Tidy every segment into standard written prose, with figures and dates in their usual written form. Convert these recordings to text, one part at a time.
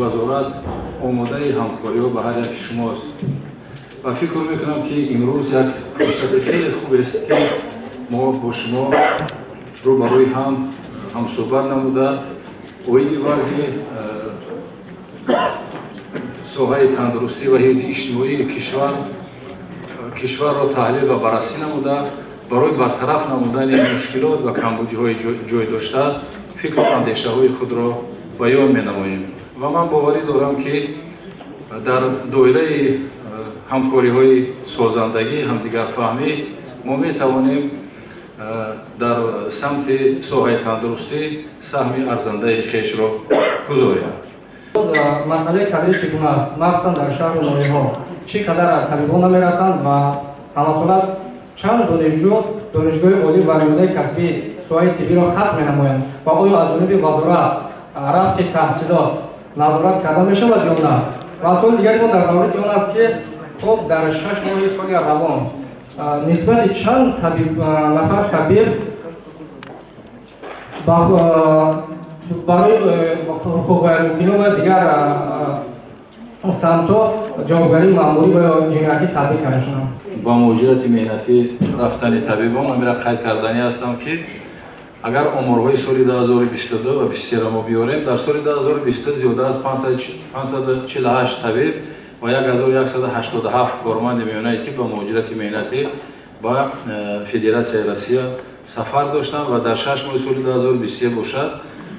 вазорат омодаи ҳамкориҳо ба ҳар яки шумост ва фикр мекунам ки имрӯз як фурсати хеле хубест ки мо бо шумо рӯ ба рӯи ҳамсӯҳбат намуда оиди вазъи соҳаи тандурустӣ ва ҳифзи иҷтимоии кишварро таҳлил ва баррасӣ намуда барои бартараф намудани мушкилот ва камбудиҳои ҷойдошта фикру андешаҳои худро баён менамоем ва ман боварӣ дорам ки дар доираи ҳамкориҳои созандагӣ ҳамдигарфаҳмӣ мо метавонем дар самти соҳаи тандурустӣ саҳми арзандаи хешро гузорем. Масъалаи кадри чигуна аст, махсусан дар шаҳру ноҳияҳо чӣ қадар талибон намерасанд ва ҳамасолат чанд донишгоҳи олӣ ва ниёдаи касбии соҳаи тиббиро хатм менамоянд ва оё аз ҷониби вазорат рафти таҳсилот назорат карда мешавад ё на? ва суоли дигари мо дар мавриди он аст ки хоб дар 6 моҳи соли аввалон нисбати чанд нафар табиб барои ҳукумино ва дигар самто ҷавобгарии маъмурӣ ва ҷиноятӣ татбиқ карда шуданд. ба муоҷирати меҳнатӣ рафтани табибон амира қайд кардани ҳастам ки агар оморҳои соли 2022 ва 2023 мо биёрем, дар соли 2020 зиёда аз 548 табиб ва 1187 корманди миёнаи тиб ва муоҷирати меҳнатӣ ба Федератсияи Россия сафар доштанд ва дар 6 моҳи соли 2023 бошад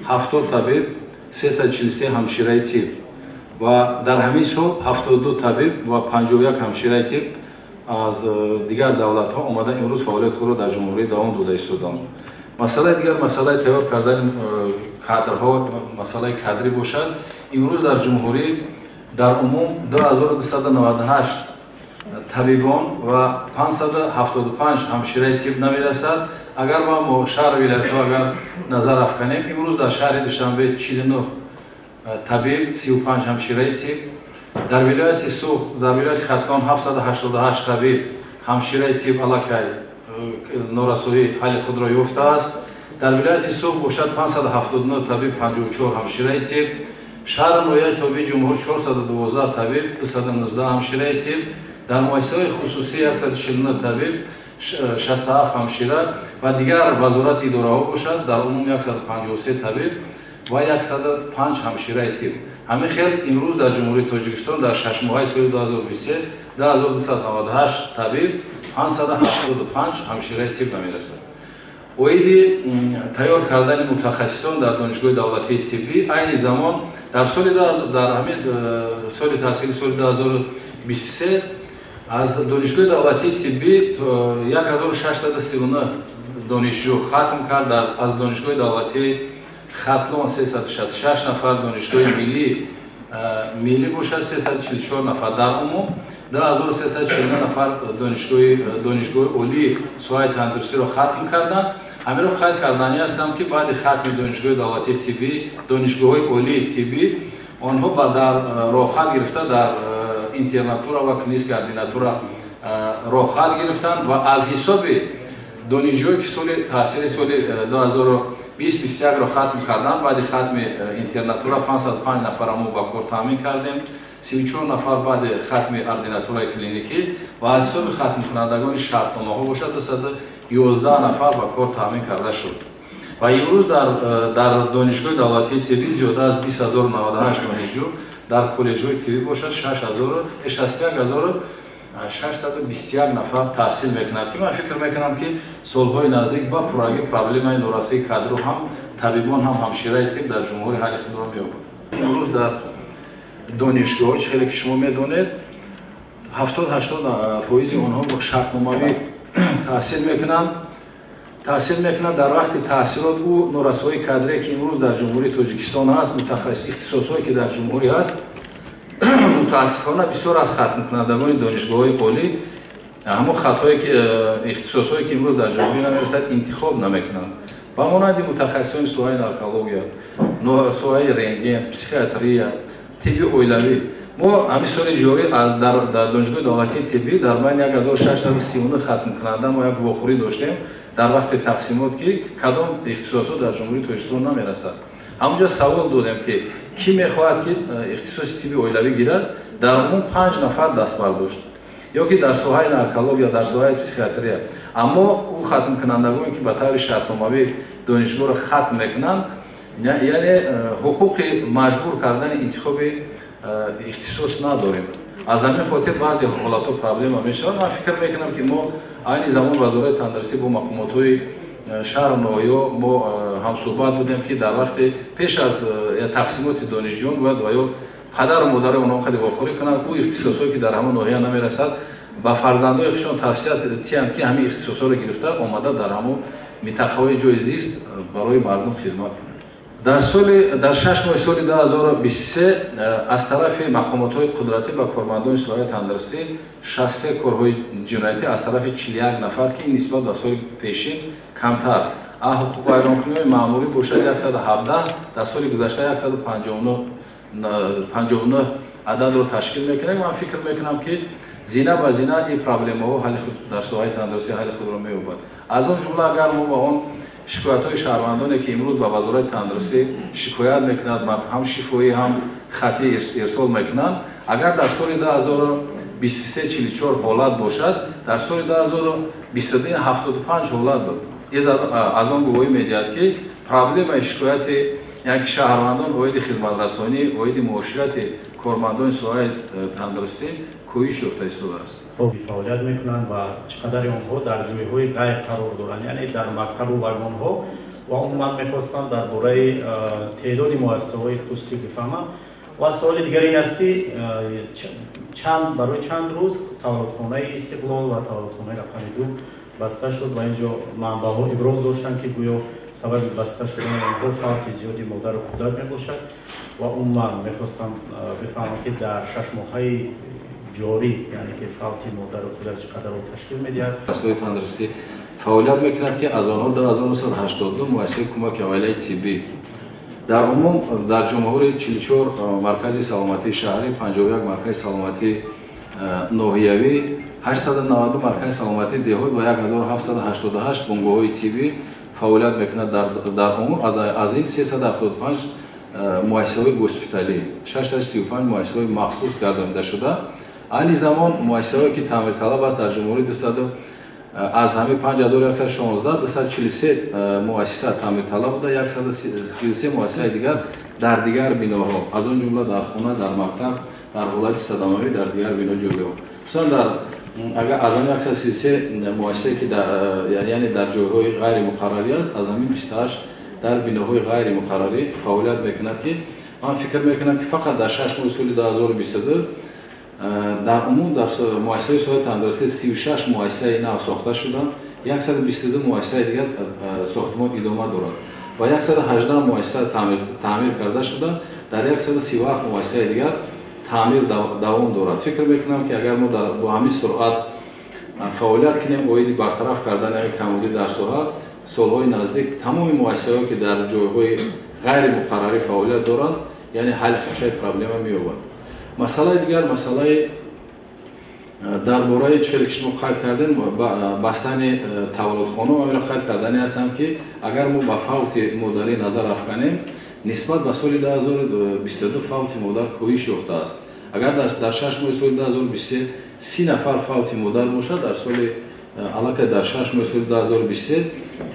70 табиб, 343 ҳамшираи тиб ва дар ҳамин сол 72 табиб ва 51 ҳамшираи тиб аз дигар давлатҳо омада имрӯз фаъолияти худро дар ҷумҳурӣ давом дода истоданд. Масъалаи дигар масъалаи тайёр кардани кадрҳо, масъалаи кадрӣ бошад. Имрӯз дар ҷумҳурӣ дар умум 2298 табибон ва 575 ҳамшираи тиб намерасад. Агар мо шаҳр вилоятҳо агар назар афканем, имрӯз дар шаҳри Душанбе 49 табиб, 35 ҳамшираи тиб, дар вилояти Сух, дар вилояти Хатлон 788 табиб, ҳамшираи тиб аллакай норасоии ҳалли худро ёфтааст. Дар вилояти Сух бошад 579 табиб, 54 ҳамшираи тиб, шаҳри ноҳияи тобии ҷумҳур 412 табиб, 219 ҳамшираи тиб, дар муассисаҳои хусусӣ 149 табиб, 67 ҳамшира ва дигар вазорати идораҳо бошад, дар умум 153 табиб ва 105 ҳамшираи тиб. Ҳамин хел имрӯз дар ҷумҳурии Тоҷикистон дар 6 моҳаи соли 2023 1298 табиб, 575 ҳамшираи тиб намерасад. оиди тайёр кардани мутахассисон дар донишгоҳи давлатии тиббӣ айни замон дар ҳамин соли таҳсилии соли 2023 аз донишгоҳи давлатии тиббӣ 1639 донишҷӯ хатм кард, аз донишгоҳи давлатии Хатлон 366 нафар, донишгоҳи миллӣ бошад 344 нафар, дар умум 2349 нафар донишгоҳи олии соҳаи тандурустиро хатм карданд. ҳамиро қайд кардани ҳастам ки баъди хатми донишгоҳи давлатии тиббӣ, донишгоҳҳои олии тиббӣ онҳо дар роҳхат гирифта дар интернатура ва клиническая ординатура роҳхат гирифтанд ва аз ҳисоби донишҷӯе ки таҳсили соли 2021-ро хатм карданд, баъди хатми интернатура 505 нафара мо ба кор таъмин кардем, 34 нафар баъди хатми ординатураи клиникӣ ва аз ҳисоби хатмкунандагони шартномаҳо бошад 211 нафар ба кор таъмин карда шуд. ва имрӯз дар донишгоҳи давлатии тиббӣ зиёда аз 20098 донишҷӯ, дар коллеҷҳои тиббӣ бошад 61621 нафар таҳсил мекунад ки ман фикр мекунам ки солҳои наздик ба пуррагии проблемаи норасоии кадру ҳам табибон ҳам ҳамшираи тиб дар ҷумҳурӣ ҳалли худро меёбад. имрӯз дар донишгоҳҳо чиқадар ки шумо медонед 70-80% онҳо бо шартномавӣ таҳсил мекунанд. дар вақти таҳсилот ӯ норасоии кадрие ки имрӯз дар ҷумҳурии Тоҷикистон ҳаст, мутахассис ихтисосҳое ки дар ҷумҳурӣ ҳаст, мутаассифона бисёр аз хатмкунандагони донишгоҳҳои олӣ ҳамон хатҳои ихтисосҳое ки имрӯз дар ҷумҳурӣ намерасад интихоб намекунанд. ба монанди мутахассисони соҳаи наркология, соҳаи рентген, психиатрия, тибби оилавӣ, мо ҳамин соли ҷорӣ дар донишгоҳи давлатии тиббӣ дар байни 1639 хатмкунанда мо як вохӯрӣ доштем дар вақти тақсимот ки кадом ихтисосот дар ҷумҳурии Тоҷикистон намерасад. ҳамунҷо савол додем ки кӣ мехоҳад ки ихтисоси тибби оилавӣ гирад. дар умум 5 нафар даст бардошт, ё ки дар соҳаи наркология, дар соҳаи психиатрия. аммо ӯ хатмкунандагоне ки ба таври шартномавӣ донишгоҳро хатм мекунанд, яъне ҳуқуқи маҷбур кардани интихоби ихтисос надорем. аз ҳамин хотир баъзе ҳолатҳо проблема мешавад. ман фикр мекунам ки мо айни замон вазорати тандурустӣ бо мақомотҳои шаҳру ноҳиё мо ҳамсӯҳбат будем ки дар вақти пеш аз тақсимоти донишҷӯён бояд ва ё падару модари онҳо қадиғофорӣ кунанд ӯ ихтисосҳое ки дар ҳамон ноҳия намерасад ба фарзандои худшон тавсия диҳанд ки ҳамин ихтисосҳоро гирифта омада дар ҳамон минтақаҳои ҷои зист барои мардум хизмат кунад. дар 6 моҳи соли 2023 аз тарафи мақомотҳои қудратӣ ба кормандони соҳаи тандурустӣ 63 корҳои ҷиноятӣ аз тарафи 41 нафар ки нисбат ба соли пешин камтар. ҳуқуқвайронкуниҳои маъмурӣ бошад 117, дар соли гузашта 159 ададро ташкил мекунад. ман фикр мекунам ки зина ба зина ин проблемаҳо дар соҳаи тандурустӣ ҳалли худро меёбад. аз он ҷумла агар мо ба он шикоятҳои шаҳрвандоне ки имрӯз ба вазорати тандурустӣ шикоят мекунанд, ҳам шифоӣ ҳам хатӣ ирсол мекунанд, агар дар соли 2023 44 ҳолат бошад, дар соли 2022 75 ҳолат буд. аз он гувоҳӣ медиҳад ки проблемаи шикояти яки шаҳрвандон оиди хизматрасонӣ, оиди муоширати кормандони соҳаи тандурустӣ коҳиш ёфта истодааст. фаъолият мекунанд ва чӣ қадари онҳо дар ҷойҳои ғайр қарор доранд, яъне дар мактабу вагонҳо. ва умуман мехостам дар бораи теъдоди муассисаҳои хусусӣ бифаҳмам. ва суоли дигар ин аст ки барои чанд рӯз таваллудхонаи Истиқлол ва таваллудхонаи рақами 2 баста шуд ва инҷо манбаъҳо иброз доштанд ки гӯё сабаби баста шудани онҳо фавти зиёди модару кӯдак мебошад. ва умуман мехостам бифаҳмам ки дар 6 моҳаи ҷорӣ, яъне ки фавти модару кӯдак чӣ қадар ташкил медиҳад. соҳаи тандурустӣ фаъолият мекунад ки аз онҳо 1982 муассисаи кӯмаки оилаи тиббӣ дар умум дар ҷумҳури 44 маркази саломатии шаҳрӣ, 51 маркази саломатии ноҳиявӣ, 890 маркази саломатии деҳот ва 1788 бунгоҳои тиббӣ фаъолият мекунад. дар умум аз ин 375 муассисаҳои госпиталӣ, 635 муассисаҳои махсус гардонида шуда. айни замон муассисаҳое ки таъмирталаб аст дар ҷумҳури аз ҳамин 5116 243 муассиса таъмирталаб буда, 133 муассисаи дигар дар дигар биноҳо, аз он ҷумла дар хона, дар мактаб, дар ҳолати садамавӣ дар дигар бино ҷойгоҳ. хусусан аз ҳамин 133 муассисае ки яъне дар ҷойҳои ғайри муқаррарӣ аст, аз ҳамин 28 дар биноҳои ғайри муқаррарӣ фаъолият мекунад ки ман фикр мекунам ки фақат дар 6 моҳи соли 2022 дар умум дар муассисаи соҳаи тандурустӣ 36 муассисаи нав сохта шуданд, 122 муассисаи дигар сохтмон идома дорад ва 118 муассиса таъмир карда шуда, дар 137 муассисаи дигар таъмир давом дорад. фикр мекунам ки агар мо бо ҳамин суръат фаъолият кунем оиди бартараф кардани камбудӣ дар соҳа, солҳои наздик тамоми муассисаҳое ки дар ҷойҳои ғайри муқаррарӣ фаъолият доранд, яъне ҳалли хушаи проблема меёбад. масъалаи дигар, масъалаи дар бораи чиқаре ки шумо қайд кардем, бастани таваллудхона ва инро қайд кардани ҳастам ки агар мо ба фавти модарӣ назар афканем, нисбат ба соли 2022 фавти модар коҳиш ёфтааст. агар дар 6 моҳи соли 2023 30 нафар фавти модар бошад, дар соли аллакай дар 6 моҳи соли 2023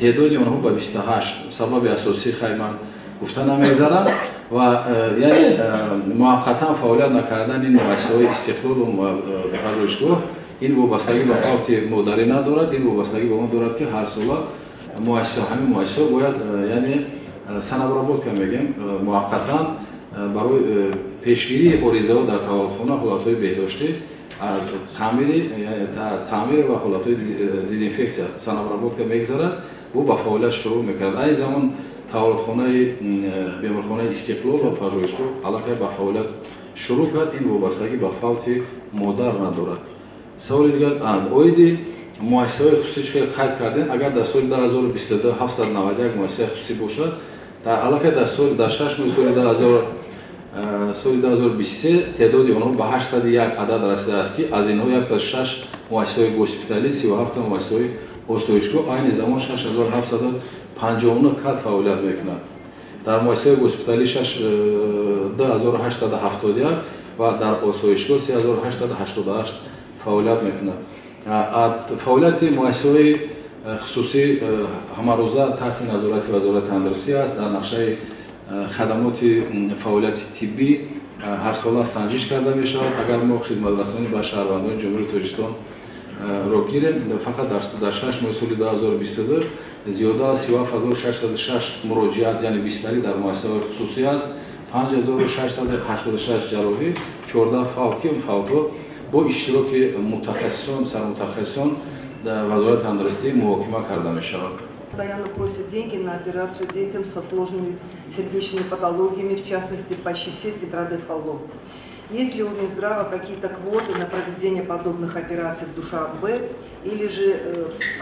теъдоди онҳо ба 28. сабаби асосӣ хай ман гуфта намегзарам ва яъне муаққатан фаъолият накардани муассисаҳои Истиқлол ва парваришгоҳ ин вобастагӣ ба фавти модарӣ надорад. ин вобастагӣ ба он дорад ки ҳар сола ҳамин муассисаҳо бояд яъне санабработка мегем муаққатан барои пешгирии оризаҳо дар таваллудхона, ҳолатҳои беҳдоштӣ, таъмир ва ҳолатҳои дезинфексия санабработка мегзарад, бу ба фаъолият шурӯъ мекард. айни замон таваллудхонаи беморхонаи Истиқлол ва парваришгоҳ аллакай ба фаъолият шурӯъ кард. ин вобастагӣ ба фавти модар надорад. саволи дигар оиди муассисаҳои хусусӣ чӣ қайд кардем, агар дар соли 2022 791 муассисаи хусусӣ бошад, аллакай дар 6 моҳи соли 2023 теъдоди онҳо ба 801 адад расидааст ки аз инҳо 106 муассисаҳои госпиталӣ, 37 муассисаҳои осоишгоҳ, айни замон 6759 кад фаъолият мекунад. дар муассисаи госпиталӣ 2870 ва дар осоиштгоҳ 3888 фаъолият мекунад. Фаъолияти муассисаҳои хусусӣ ҳамарӯза таҳти назорати вазорати тандрустӣ аст. Дар нақшаи хадамоти фаъолияти тиббӣ ҳарсола санҷиш карда мешавад. Агар мо хизматрасонӣ ба шаҳрвандони ҷумҳурии Тоҷикистон ро гирем, фақат дар 6 моҳи соли 2022 зиёда аз 37606 муроҷиат, яъне бистарӣ дар муассисаҳои хусусӣ аст. 5686 ҷарроҳӣ, 14 фавтҳо бо иштироки мутахассисон, сармутахассисон вазорати тандрустӣ муҳокима карда мешавад. Постоянно просят деньги на операцию детям со сложными сердечными патологиями, в частности, почти все с тетрадефаллом. Есть ли у Минздрава какие-то квоты на проведение подобных операций в Душанбе или же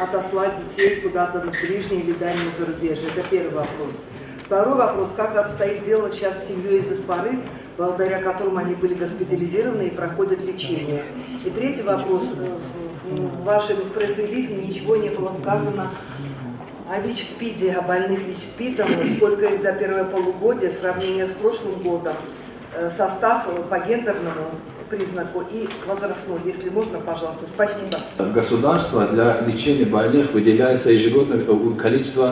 отослать детей куда-то в ближнее или дальнее зарубежье? Это первый вопрос. Второй вопрос. Как обстоит дело сейчас с семьей из Асфары, благодаря которым они были госпитализированы и проходят лечение? И третий вопрос. В вашем пресс-релизе ничего не было сказано о ВИЧ-СПИДе, о больных ВИЧ-СПИДом, сколько их за первое полугодие, сравнение с прошлым годом, состав по гендерному признаку и возрастной, если можно, пожалуйста. Спасибо. Государство для лечения больных выделяется ежегодно количество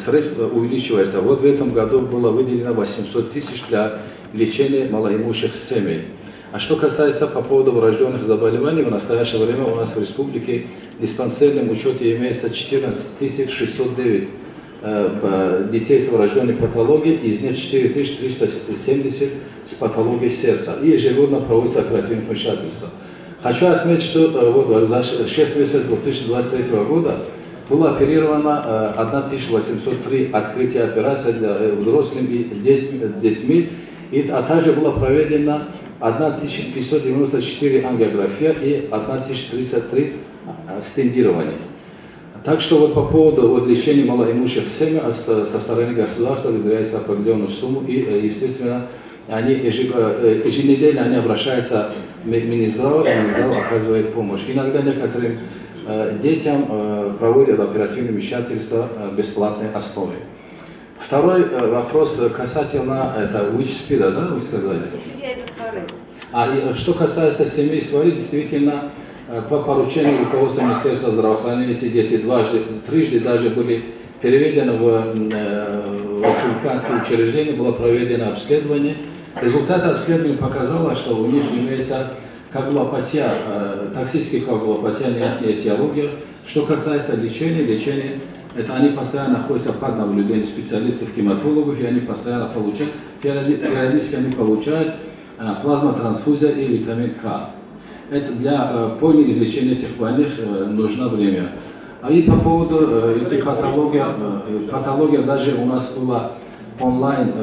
средств увеличивается. Вот в этом году было выделено 800 тысяч для лечения малоимущих семей. А что касается по поводу врожденных заболеваний, в настоящее время у нас в республике в диспансерном учете имеется 14 609 детей с врожденной патологией, из них 4370 с патологией сердца. И ежегодно проводится оперативное вмешательство. Хочу отметить, что вот за 6 месяцев 2023 года было оперировано 1803 открытия операций для взрослых и детьми, а также было проведено 1594 ангиография и 1033 стендирования. Так что вот по поводу лечения малоимущих семей со стороны государства выделяется определенную сумму, и, естественно, они еженедельно они обращаются в Минздрав, и Минздрав оказывает помощь. Иногда некоторым детям проводят оперативное вмешательство в бесплатной основе. Второй вопрос касательно ВИЧ-СПИДа, да, вы сказали? Семья из Асфары. Что касается семей Асфары, действительно, по поручению руководства Министерства здравоохранения эти дети трижды даже были переведены в республиканские учреждения, было проведено обследование. Результат обследования показало, что у них имеется коагулопатия, токсическая коагулопатия, неясная этиология. Что касается лечения, это они постоянно находятся под наблюдением специалистов, гематологов, и они постоянно получают, периодически они получают плазмотрансфузия и витамин К. Это для полного излечения этих больных нужно время. И по поводу этой патологии даже у нас была онлайн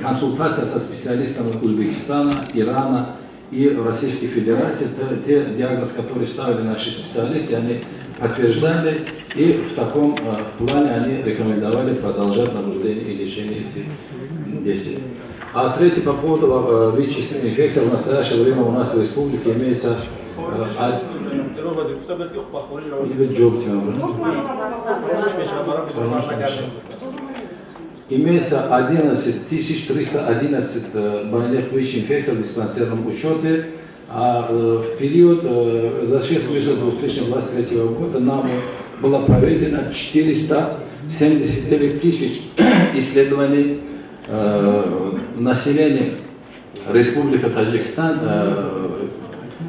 консультация со специалистами Узбекистана, Ирана и Российской Федерации. Те диагнозы, которые ставили наши специалисты, они подтверждали, и в таком плане они рекомендовали продолжать наблюдение и лечение этих детей. А третий по поводу ВИЧ-инфекции. В настоящее время у нас в республике имеется 11 311 больных ВИЧ-инфекций в диспансерном учете. А в период за 6 месяцев 2023 года нам было проведено 479 тысяч исследований населения Республики Таджикистан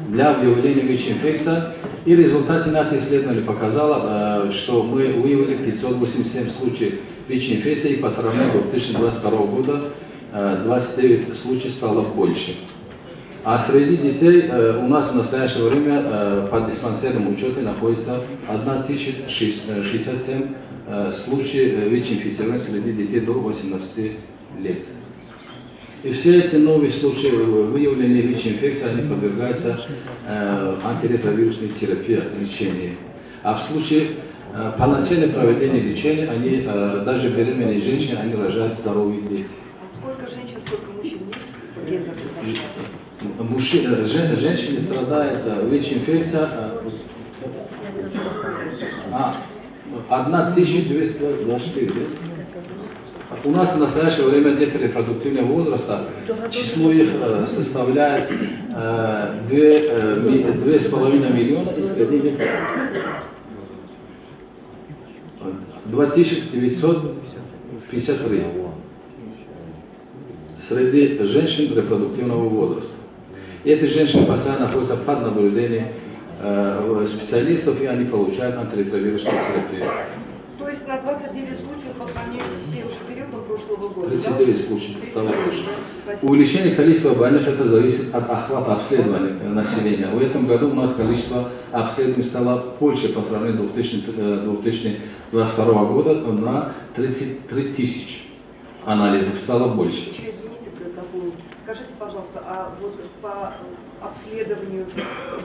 для выявления ВИЧ-инфекции. И результаты наших исследований показало, что мы выявили 587 случаев ВИЧ-инфекции, и по сравнению с 2022 года 29 случаев стало больше. А среди детей у нас в настоящее время по диспансерному учету находится 1067 случаев ВИЧ-инфицирования среди детей до 18 лет. И все эти новые случаи выявления ВИЧ-инфекции, они подвергаются антиретровирусной терапии, лечению. А в случае полноценного проведения лечения, они, даже беременные женщины, они рожают здоровые дети. Сколько женщин, сколько мужчин есть? Женщины страдают ВИЧ-инфекцией 1224. У нас в настоящее время дети репродуктивного возраста, число их составляет 2,5 миллиона и среди них 2953 среди женщин репродуктивного возраста. И эти женщины постоянно находятся под наблюдением специалистов, и они получают антиретровирусную терапию. То есть на 29 случаев по сравнению с тем же периодом прошлого года, 39 случаев стало 39, больше. да? Спасибо. Увеличение количества больных это зависит от охвата обследований населения. В этом году у нас количество обследований стало больше по сравнению с 2022 года на 33 тысячи анализов стало больше. Еще извините, дополнить. Скажите, пожалуйста, а вот по обследованию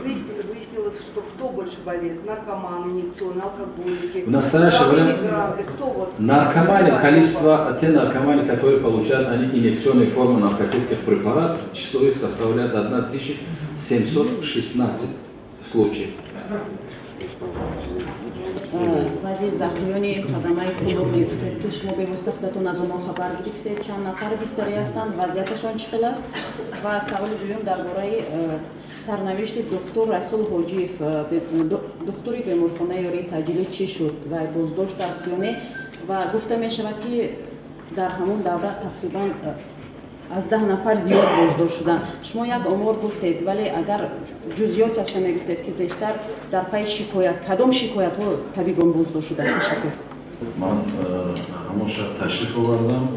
выяснилось, что кто больше болеет? Наркоманы, инъекционные, алкоголики, В настоящее время мигранты, кто вот? наркоманы, количество те наркоманы, которые получают они инъекционные формы наркотических препаратов, число их составляет 1716 случаев. وزیر زخمیانی صدمه کرونا میفته تو شما به مستقبلتون از اونها خبر گرفتید چند نفر بیستری هستند وضعیتشان چطور است و سوال دوم درباره سرنوشت دکتر رسول حاجیف دکتری بیمارخانه یاری تجلیل چی شد و بازداشت است یا نه و گفته می شود که در همون دوره تقریبا از 10 نفر زیاد بازداشت شدن. شما یک آمار گفتید ولی اگر جزئیاتش نمیگفتید که بیشتر در پی شکایت کدام شکایت ها طبیبان بازداشت شدن؟ تشکر. من همون شب تشریف آوردم.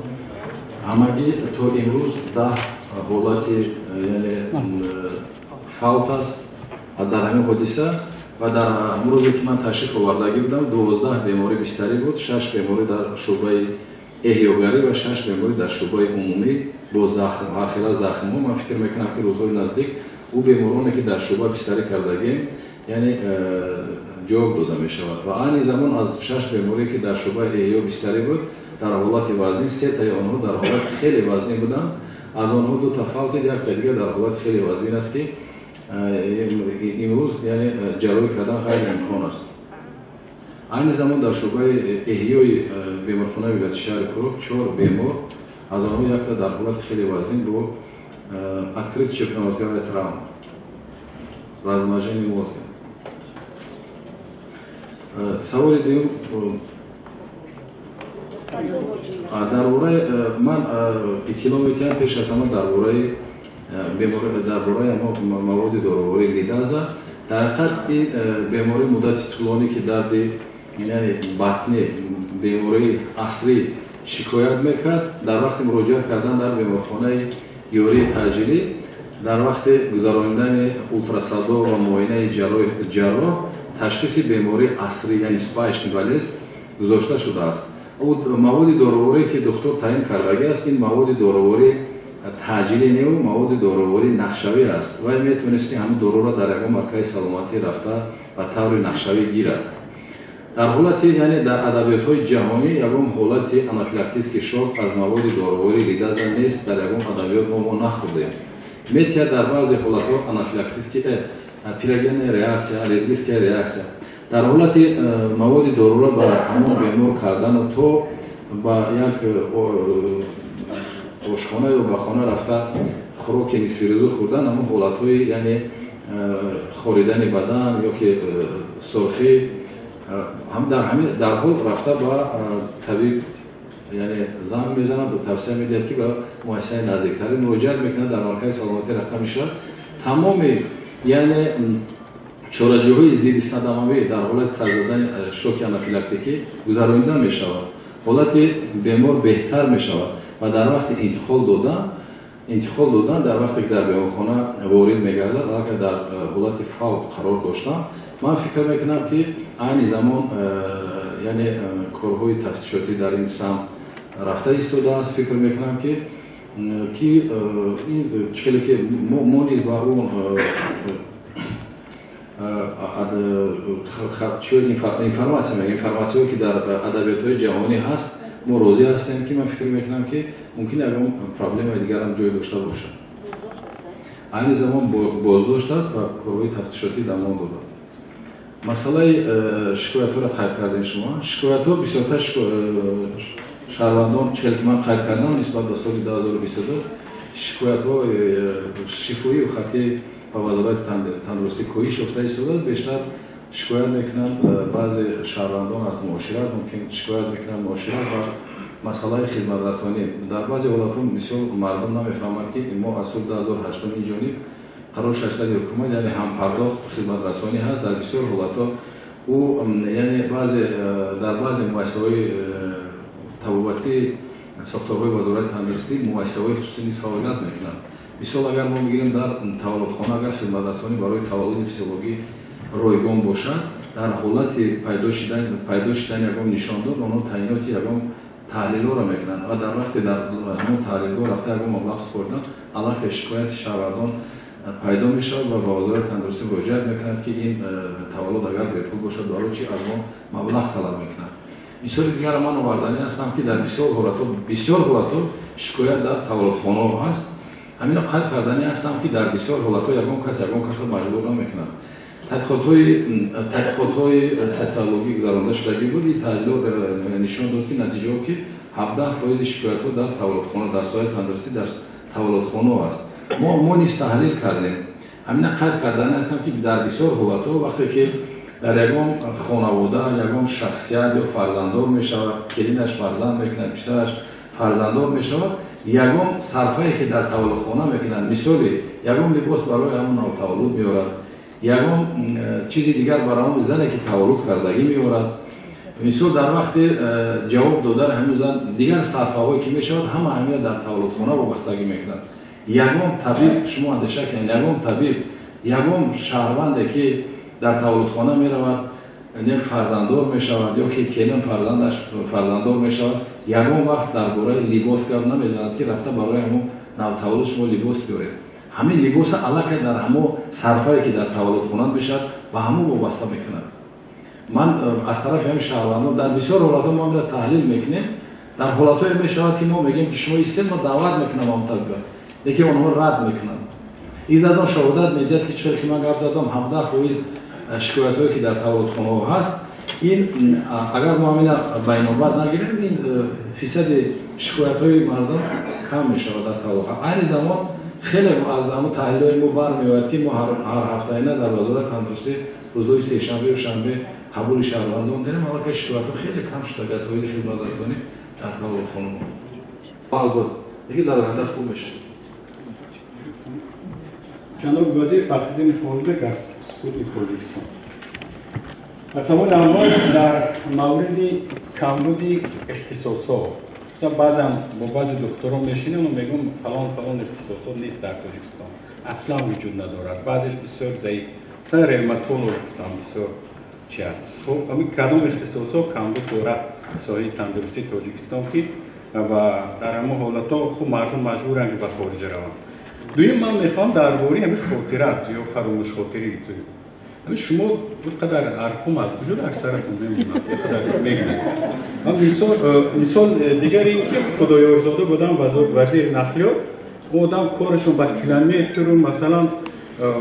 همگی تو امروز 10 حالت یعنی فوت است در همین حادثه و در روزی که من تشریف آوردگی بودم 12 بیماری بیشتری بود، 6 بیماری در شعبه احیاگری و 6 بیماری در شعبه عمومی با آخر زخم ها. من فکر میکنم که روزهای نزدیک او بیمارانی که در شعبه بیشتری کردگیم یعنی جواب داده می شود و آن زمان از 6 بیماری که در شعبه احیا بیشتری بود در حالت وزنی 3 تای آنها در حالت خیلی وزنی بودند. از آنها 2 تا فوت یک دیگر در حالت خیلی وزنی است که امروز یعنی جلوی کردن غیر امکان است. این زمان در شعبه احیای بیمارخانه ولایت شهر کرک 4 بیمار از آنها یک تا در حالت خیلی وزنی با открыт черепно-мозговая травма, размножение мозга. سوال دوم درباره من اطلاع می‌دهم پیش از همه درباره مواد دارویی لیدازا در حقیقت این بیماری مدت طولانی که درد یعنی بطنی بیماری اصلی شکایت میکرد در وقت مراجعه کردن در بیمارخانه یاری تجلیلی در وقت گذراندن اولتراساندو و معاینه جراح تشخیص بیماری اصلی یعنی اسپایشنیوالیست گذاشته شده است. او مواد دارویی که دکتر تعیین کرده است این مواد دارویی تجلیلی نیست و مواد دارویی نقشه‌ای است و میتونستی همون دارو را در یک مرکز سلامتی رفته و طور نقشه‌ای گیرد. در حالت یعنی در ادبیات‌های جهانی یکم حالت آنافیلاکتیک شوک از مواد دارویی لیدازا نیست در یکم ادبیات ما نخوردیم. میتونه در بعضی حالت‌ها آنافیلاکتیک پیرگن ریاکسیا الرژیک ریاکسیا در حالت مواد دارو را با همون بیمار کردن تو با یک آشخانه یا به خانه رفته خوراک استریزو خوردن همون حالت‌های یعنی خوریدن بدن یا که سرخی هم در حال رفته با طبیب یعنی زنگ میزنه و توصیه میده که با مؤسسه نزدیکتری مراجعه میکنه در مرکز سلامتی رفته میشه. تمام یعنی چاره‌جویی ضد صدمه‌ای در حالت سر زدن شوک آنافیلاکتیکی گذرانده میشود. حالت بیمار بهتر میشود و در وقت انتقال دادن در وقتی که در بیمارخانه وارد میگردد اگر در حالت فوت قرار داشتن من فکر میکنم که این زمان یعنی کارهای تفتیشاتی در این سمت رفته ایستاده است. فکر میکنم که این چیزی که ما نیز با اون اینفورماسیون که در ادبیات‌های جهانی هست ما راضی هستیم که من فکر میکنم که ممکنه اگر پرابلم دیگر هم جای داشته باشه. این زمان بازداشت است و کارهای تفتیشاتی در ما داده. مسئله شکایت ها را خیلی کردین شما. شکایت ها بسیارتر шаҳрвандон чиҳел ки ман қайд кардам нисбат ба соли 2022 шикоятҳои шифоиву хати ба вазорати тандурустӣ коҳиш ёфта истода. бештар шикоят мекунанд баъзе шаҳрвандон аз муошират, мумкин шикоят мекунанд муошират ва масъалаи хизматрасонӣ. дар баъзе ҳолатҳо бисёр мардум намефаҳманд ки мо аз соли 2008 инҷониб қарор 600 ҳукумат яъне ҳампардохт хизматрасонӣ ҳаст. дар бисёр ҳолатҳо ӯ яъне дар баъзе муассисаҳои табобатӣ сохторҳои вазорати тандурустӣ муассисаҳои хусусӣ низ фаъолият мекунанд. мисол агар мо бигирем дар таваллудхона агар хизматрасонӣ барои таваллуди физиологӣ ройгон бошад, дар ҳолати пайдо шидани ягон нишондод онҳо таъиноти ягон таҳлилҳоро мекунанд ва дар вақте дар ҳамон таҳлилҳо рафта ягон маблағ супориданд аллакай шикояти шаҳрвандон пайдо мешавад ва ба вазорати тандурустӣ муроҷиат мекунанд ки ин таваллуд агар бепул бошад барои чи аз мо маблағ талаб мекунанд. мисоли дигар ман овардани ҳастам ки дар бисёр ҳолатҳо шикоят дар таваллудхонаҳо ҳаст. ҳамино қайд кардани ҳастам ки дар бисёр ҳолатҳо ягон касро маҷбур намекунад. тадқиқотҳои социологӣ гузаронда шудагӣ буд. ин таҳлилот нишон дод ки натиҷаҳо ки 17% шикоятҳо дар таваллудхона дар соҳаи тандурустӣ дар таваллудхонаҳо аст. мо низ таҳлил кардем. ҳамина қайд кардани ҳастам ки дар бисёр ҳолатҳо вақте ки дар ягон хонавода ягон шахсият ё фарзанддор мешавад, келинаш фарзанд мекунад, писараш фарзанддор мешавад, ягон сарфае ки дар таваллудхона мекунанд, мисоли ягон либос барои ҳамон навтаваллуд меорад, ягон чизи дигар барои ҳамон зане ки таваллуд кардагӣ меорад, мисол дар вақти ҷавоб додан ҳамин зан дигар сарфаҳое ки мешавад, ҳама ҳамина дар таваллудхона вобастагӣ мекунад. ягон табиб, шумо андеша кунед, ягон табиб, ягон шаҳрванде ки дар таваллудхона меравад, як фарзанддор мешавад ё ки келин фарзандаш фарзанддор мешавад, ягон вақт дар бораи либос гап намезанад ки рафта барои ҳамон навтаваллуд шумо либос биёред. ҳамин либоса аллакай дар ҳамон сарфае ки дар таваллудхона мешавад ба ҳамон вобаста мекунад. ман аз тарафи ҳамин шаҳрвандон дар бисёр ҳолатҳо мо ҳамира таҳлил мекунем. дар ҳолатҳое мешавад ки мо мегӯем ки шумо истед, мо даъват мекунам ҳам табиба, лекин онҳо рад мекунанд. изадон шаҳодат медиҳад ки чиқдр ки ман гап задам 17% шикоятҳое ки дар таваллудхонаҳо ҳаст, ин агар мо ҳамина байнобар нагирем, ин фисади шикоятҳои мардум кам мешавад дар таваллудхона. айни замон хеле аз ҳамон таҳлилҳои мо бармеояд ки мо ҳар ҳафтаина дар вазорати тандурустӣ рӯзҳои сешанбею шанбе қабули шаҳрвандон дорем, аллакай шикоятҳо хеле кам шудааст ҳои хизматрасонӣ дар таваллудхонаҳо. албат диги дар ҳадaf хуб мешавад. جناب وزیر فخرالدین خالبک از سود توجیکستان. از همون اول در مورد کمبود اختصاصات، مثلا با بعضی دکتران میشینم و میگم فلان اختصاصات نیست در توجیکستان، اصلا وجود ندارد. بعدش بسیار ضعیف، مثلا رئماتولوژ گفتم بسیار چی است. خب همین کدام اختصاصات کمبود دارد ساحه تندرستی توجیکستان که و در همون حالتها خب مردم مجبورن که به خارج روند. دویم من میخوام درباره همین خاطرات یا فراموش خاطری همین شما بقدر ارقام از کجا در سرتون میمونند بقدر میگید. من مثال دیگر این که خدایارزاده بودم وزیر نقلیات، آدم کارشون با کیلومتر و مثلا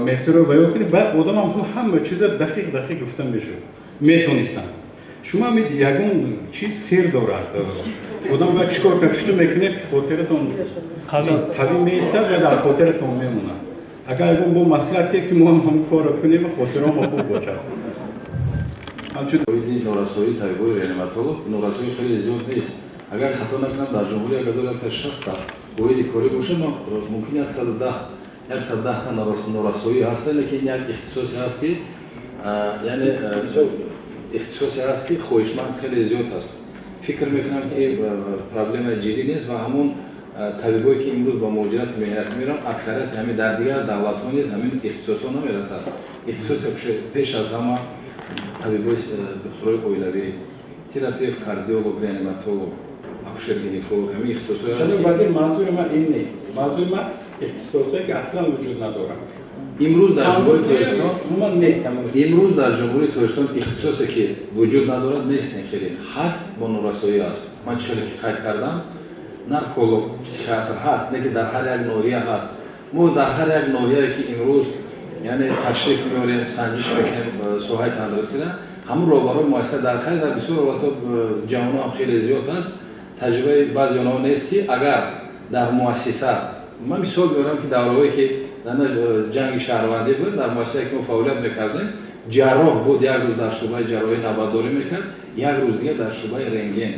متر و یا کنی بعد آدم همه چیز دقیق گفتن میشه میتونستن. شما میگید یگون چیز سر دارد آدم باید چیکار کنه چطور میکنه خاطرتون قوی میستد و در خاطرتون میمونه. اگر با مسئله که ما هم کار کنیم خاطرام خوب باشد. نوراسایی طبیبای رئماتولوژ نوراسایی خیلی زیاد نیست. اگر خطا نکنم در جمهوری اگر 160 تا گویی کاری باشه ممکن 110 تا نوراسایی هست، لیکن یک اختصاصی هست که یعنی اختصاصی هست که خواهشمند خیلی زیاد است. فکر میکنم که پرابلم جدی نیست و همون طبیبایی که امروز با مهاجرت مهنت میرن اکثریت همین در دیگر دولت‌ها نیز همین اختصاصا نمیرسد. اختصاص پیش از همه طبیبای دکترای اویلری، تراپیست، کاردیولوژ، رئماتولوژ، اکوشر گینکولوژ همین اختصاصا. جناب وزیر منظور من این نیست. منظور من اختصاصایی که اصلا وجود ندارند. امروز در جمهوری تاجیکستان اختصاصی که وجود ندارد نیست خیلی هست با نوراسایی است. من چیزی که قید کردم نارکولوژ، پسیکیاتر هست، نه که در هر یک ناحیه هست. ما در هر یک ناحیه که امروز یعنی تشریف میاریم سنجش میکنیم ساحه تندرستی را همون رو برای مؤسسه در خیلی در بسیار وقتا جوانان هم خیلی زیاد است таҷрибаи баъзи онҳо нест ки агар дар муассиса ман мисол меорам ки давраҳое ки ҷанги шаҳрвандӣ буд дар муассисае ки мо фаъолият мекардем ҷарроҳ буд як рӯз дар шӯъбаи ҷарроҳии навбатдорӣ мекард як рӯз дигар дар шӯъбаи рентген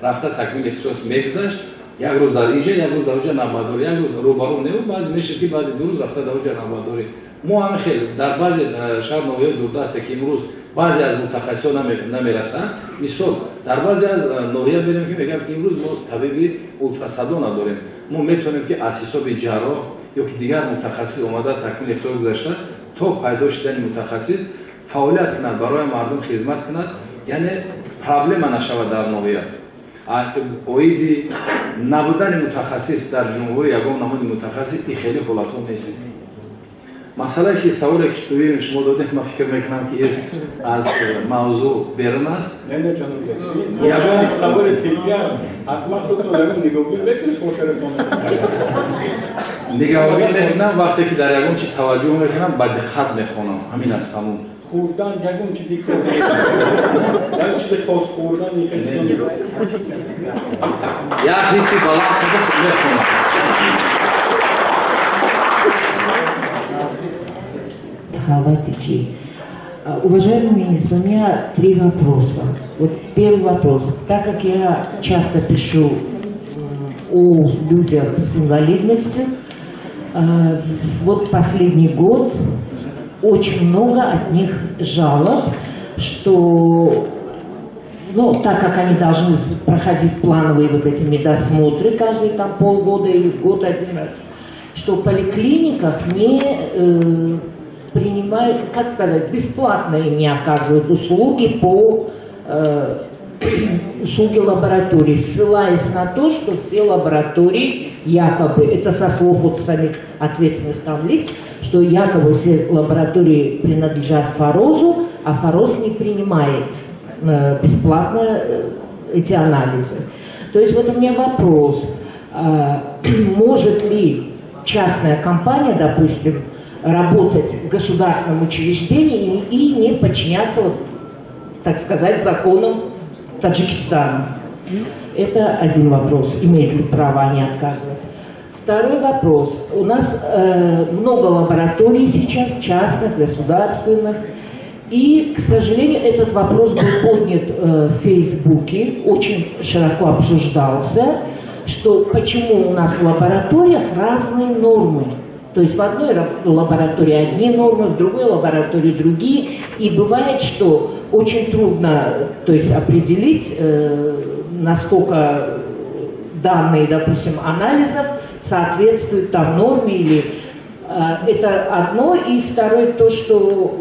рафта такмили ихтисос мегузашт як рӯз дар инҷа як рӯз дар оҷа навбатдорӣ як рӯз рӯбарӯ небуд баъзе мешуд ки баъди ду рӯз рафта дар оҷа навбатдорӣ мо ҳамин хеле дар баъзе шаҳр ноҳияҳои дурдасте ки имрӯз баъзе аз мутахассисон намерасанд мисол дар баъзе аз ноҳия берем ки мегӯям ки имрӯз мо табиби ултрасадо надорем мо метавонем ки аз ҳисоби ҷарроҳ ё ки дигар мутахассис омада такмили ихтисос гузашта то пайдо шудани мутахассис фаъолият кунад барои мардум хизмат кунад яъне проблема нашавад дар ноҳия оиди набудани мутахассис дар ҷумҳурӣ ягон намуди мутахассис и хеле ҳолатҳо нест масъалае ки саволе ки тӯи шумо додем ман фикр мекунам ки аз мавзӯъ берун аст ягон саволи тиббӣ аст ҳатман худтон ягон нигоҳӣ метавонед хошара конед нигоҳӣ мекунам вақте ки дар ягон чи таваҷҷӯҳ мекунам ба диққат мехонам ҳамин аст тамом хурдан ягон чи диққат як чизи хос хурдан як ҳисси баланд шуда мехонам Хаватичи. Уважаемый министр, у меня 3 вопроса. Вот первый вопрос. Так как я часто пишу о людях с инвалидностью, вот последний год очень много от них жалоб, что, так как они должны проходить плановые вот эти медосмотры каждые там полгода или в год один раз, что в поликлиниках не принимают, бесплатно им не оказывают услуги по услуги лабораторий, ссылаясь на то, что все лаборатории якобы, это со слов вот самих ответственных там лиц, что якобы все лаборатории принадлежат ФАРОЗу, а ФАРОЗ не принимает бесплатно эти анализы. То есть вот у меня вопрос, может ли частная компания, допустим, работать в государственном учреждении и не подчиняться, так сказать, законам Таджикистана? Это один вопрос. Имеют ли право они отказывать? Второй вопрос. У нас много лабораторий сейчас, частных, государственных. И, к сожалению, этот вопрос был поднят в Фейсбуке, очень широко обсуждался, что почему у нас в лабораториях разные нормы. То есть в одной лаборатории одни нормы, в другой лаборатории другие. И бывает, что очень трудно, то есть определить, насколько данные, допустим, анализов соответствуют там норме или... Это одно. И второе, то, что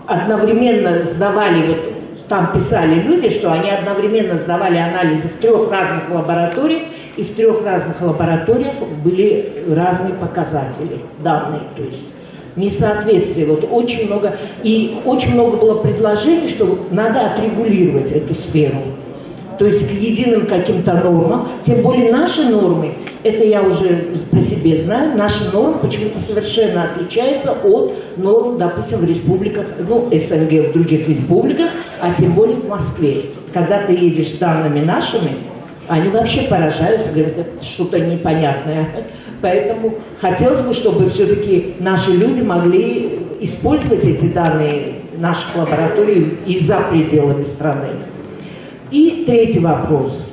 одновременно сдавали, там писали люди, что они одновременно сдавали анализы в 3 разных лабораториях, и в 3 разных лабораториях были разные показатели, данные, то есть несоответствие. Очень много, и очень много было предложений, что надо отрегулировать эту сферу, то есть к единым каким-то нормам. Тем более наши нормы, это я уже по себе знаю, наши нормы почему-то совершенно отличаются от норм, допустим, в республиках, СНГ, в других республиках, а тем более в Москве. Когда ты едешь с данными нашими, они вообще поражаются, говорят, это что-то непонятное. Поэтому хотелось бы, чтобы все-таки наши люди могли использовать эти данные наших лабораторий и за пределами страны. И третий вопрос.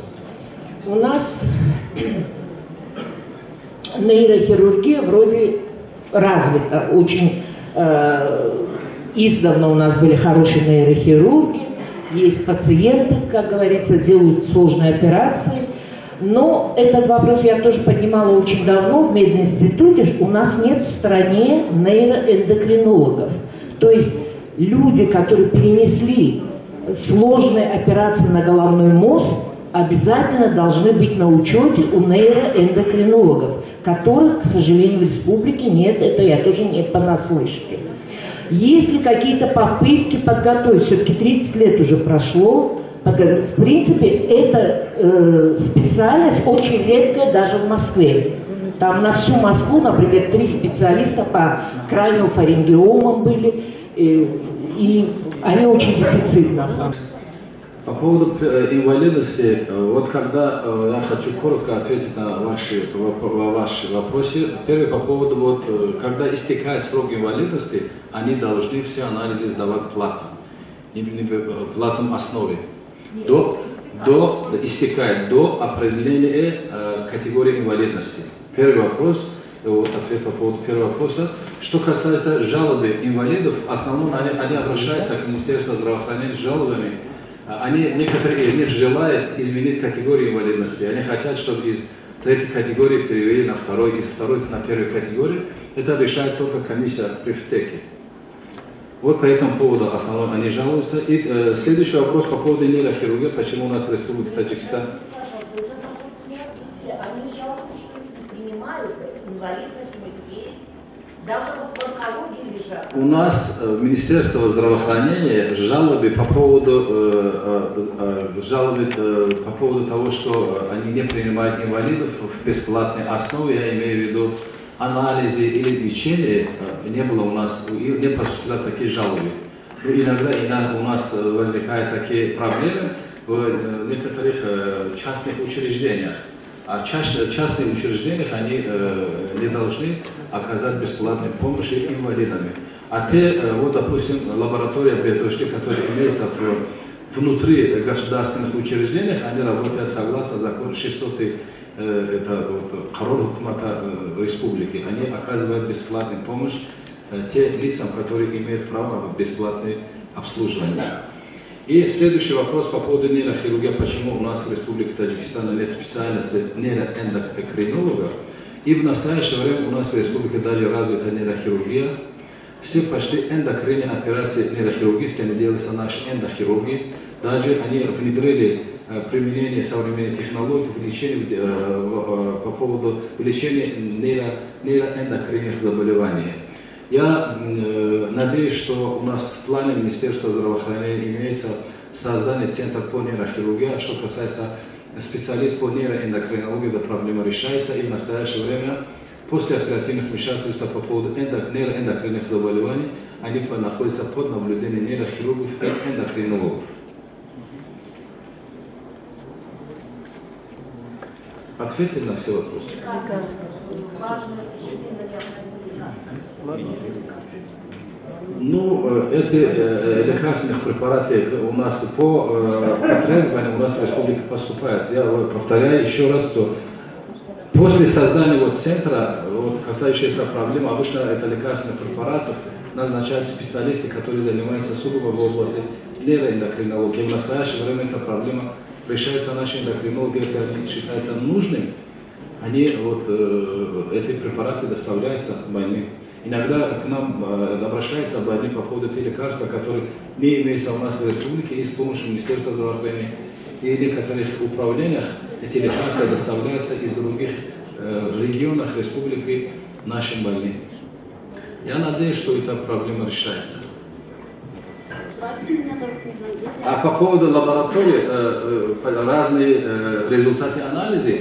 У нас нейрохирургия вроде развита. Очень издавна у нас были хорошие нейрохирурги. Есть пациенты, как говорится, делают сложные операции. Но этот вопрос я тоже поднимала очень давно в мединституте. У нас нет в стране нейроэндокринологов. То есть люди, которые перенесли сложные операции на головной мозг, обязательно должны быть на учете у нейроэндокринологов, которых, к сожалению, в республике нет. Это я тоже не понаслышке. Есть ли какие-то попытки подготовить? Все-таки 30 лет уже прошло. В принципе, эта специальность очень редкая даже в Москве. Там на всю Москву, например, 3 специалиста по краниофарингеомам были, и они очень дефицитны на самом деле. По поводу инвалидности, вот когда я хочу коротко ответить на ваши вопросы. Первый по поводу, вот, когда истекает срок инвалидности, они должны все анализы сдавать платно, именно в платном основе. Истекает до определения категории инвалидности. Первый вопрос, вот ответ по поводу первого вопроса. Что касается жалобы инвалидов, в основном они обращаются к Министерству здравоохранения с жалобами. Некоторые из них желают изменить категорию инвалидности. Они хотят, чтобы из третьей категории перевели на второй, из второй на первую категорию. Это решает только комиссия при ВТЭКе. Вот по этому поводу основном они жалуются. И следующий вопрос по поводу нейрохирургии. Почему у нас в Республике Таджикистан? Они жалуются, что не принимают инвалидность, есть. Даже в онкологии лежат. У нас в Министерстве здравоохранения жалобы по поводу того, что они не принимают инвалидов в бесплатной основе, я имею в виду анализы или лечение, не было у нас, не поступали такие жалобы. Но иногда у нас возникают такие проблемы в некоторых частных учреждениях. А частные учреждения, они не должны оказать бесплатную помощь инвалидам. Вот, допустим, лаборатория биоточки, которая имеется внутри государственных учреждений, они работают согласно закону 600 это вот, Харор Хукмата Республики. Они оказывают бесплатную помощь тем лицам, которые имеют право на бесплатное обслуживание. И следующий вопрос по поводу нейрохирургии. Почему у нас в Республике Таджикистан нет специальности нейроэндокринолога? И в настоящее время у нас в Республике даже развита нейрохирургия. Все почти эндокринные операции нейрохирургические, они делаются наши эндохирурги. Даже они внедрили применение современных технологий в лечении, по поводу лечения нейроэндокринных заболеваний. Я надеюсь, что у нас в плане Министерства здравоохранения имеется создание центра по нейрохирургии. А что касается специалистов по нейроэндокринологии, эта проблема решается. И в настоящее время после оперативных вмешательств по поводу нейроэндокринных заболеваний они находятся под наблюдением нейрохирургов и эндокринологов. Ответили на все вопросы? Эти лекарственные препараты у нас по требованиям у нас в республике поступают. Я повторяю еще раз, что после создания центра, касающегося проблемы, обычно это лекарственных препаратов, назначают специалисты, которые занимаются сугубо в области нейроэндокринологии. В настоящее время эта проблема решается наши эндокринологи, если они считаются нужным, они эти препараты доставляются больным. Иногда к нам обращаются больные по поводу тех лекарств, которые не имеются у нас в республике, и с помощью Министерства здравоохранения и некоторых управлениях эти лекарства доставляются из других регионов республики нашим больным. Я надеюсь, что эта проблема решается. А по поводу лаборатории, разные результаты анализа,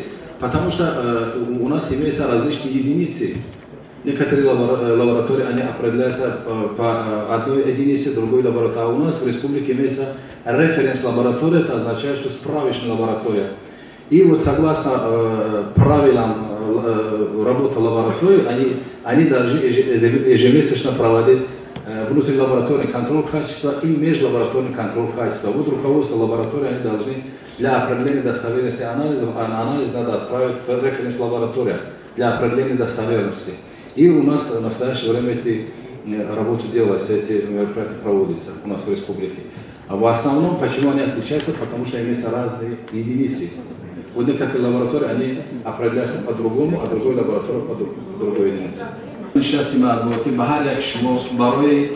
потому что у нас имеются различные единицы. Некоторые лаборатории они определяются по одной единице, другой лаборатории. А у нас в республике имеется референс-лаборатория, это означает, что справочная лаборатория. И согласно правилам работы лаборатории, они должны ежемесячно проводить внутрилабораторный контроль качества и межлабораторный контроль качества. Руководство лаборатории они должны для определения достоверности анализов, анализ надо отправить в референс-лабораторию для определения достоверности. И у нас в настоящее время эти работы делаются, эти мероприятия проводятся у нас в республике. А в основном, почему они отличаются? Потому что имеются разные единицы. Вот некоторые лаборатории, они определяются по-другому, а другой лаборатория по другой единице. نشستی مطبوعاتی به هر یک شما برای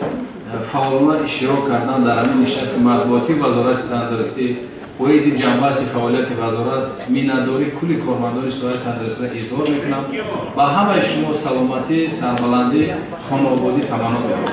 فعالان اشتراک کردن در همین نشست مطبوعاتی وزارت تندرستی و این جنبه فعالیت وزارت مینداری کلی کارمندان اشتراک تندرستی را اظهار میکنم و همه شما سلامتی، سربلندی، خانوادگی تمنا میکنم.